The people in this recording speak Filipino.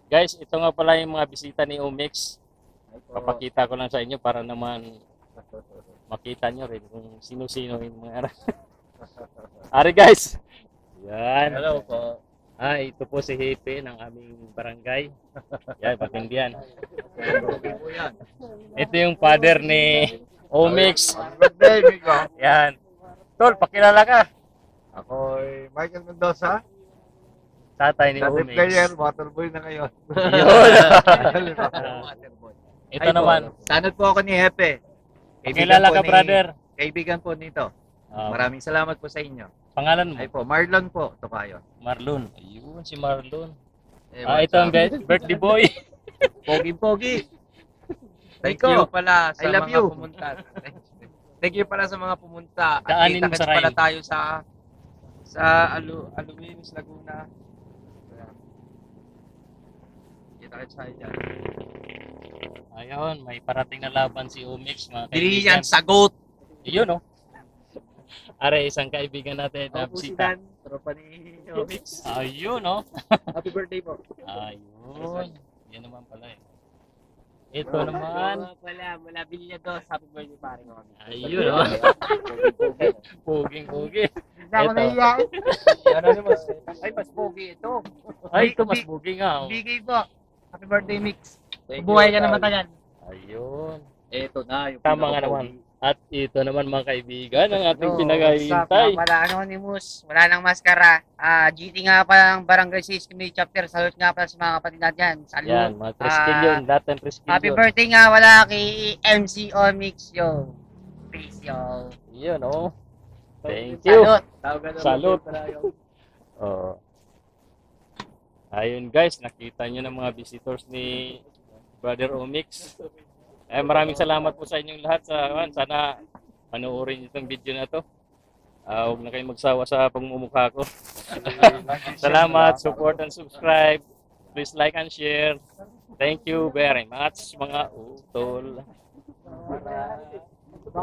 Guys, ito nga pala yung mga bisita ni Omix. Papakita ko lang sa inyo para naman makita nyo rin kung sino-sino yung mga Ari guys! Yan. Hello po. Ito po si Hepe ng aming barangay. Yan, patindihan. Ito yung father ni Omix. Birthday, Migo. Yan. Tol, pakilala ka. Ako ay Michael Mendoza. Tatay ni Dati Omix. player, waterboy na ngayon. Yun. Waterboy. Ito Ay po, naman. Sanod po ako ni Hepe. Pakilala ka, brother. Kaibigan po nito. Ah, Maraming salamat po sa inyo. pangalan mo? Ay po, Marlon po, Tokayo. Marlon. Ayun, si Marlon. What's Ito ang up? birthday boy. Pogi-pogi. Thank Nico, you pala I sa love mga you. pumunta. Thank you pala sa mga pumunta. At Daanin mo kita-kits sa pala Rhine. tayo sa Aluminos, Laguna. Ayan. Kita-kits tayo dyan. Ayun, may parating na laban si Omix, mga Dili kaibigan. yan, sagot! Yun, oh. Are, isang kaibigan natin na Ako po si bisita. Dan, tropa ni Omix. Ayun, oh. Happy birthday po. Ayun. Yan naman pala eh. Ito naman. Pala, mula Villados. Happy birthday pare ko. Ayun, oh. Puging-pugi. Hindi ako Ito. naiiyain. Anonymous. Ay, mas pogi ito. Ay, ito mas pugi nga, oh. Bigay po. Happy birthday, Mix. Thank Buhay you, ka na Tal. matagal. Ayun. Ito na, yung Tama nga naman. At ito naman mga kaibigan, ang ating pinag-ahintay. Wala Anonymous. Wala nang maskara. GT nga pa ng Barangay 6 Community Chapter. Salute nga pala sa mga kapatid natin. Salute. Yan, mga triskill yun. Lahat ng triskill Happy yun. birthday nga wala kay MC Omix, yo. Peace, yo. Yun, oh. Thank you. Salute. Salute. Oh. Ayun guys, nakita nyo ng mga visitors ni Brother Omix. Maraming salamat po sa inyong lahat. Sana panoorin nyo itong video na to. Huwag na kayong magsawa sa pagmumukha ko. Salamat, support and subscribe. Please like and share. Thank you very much mga utol.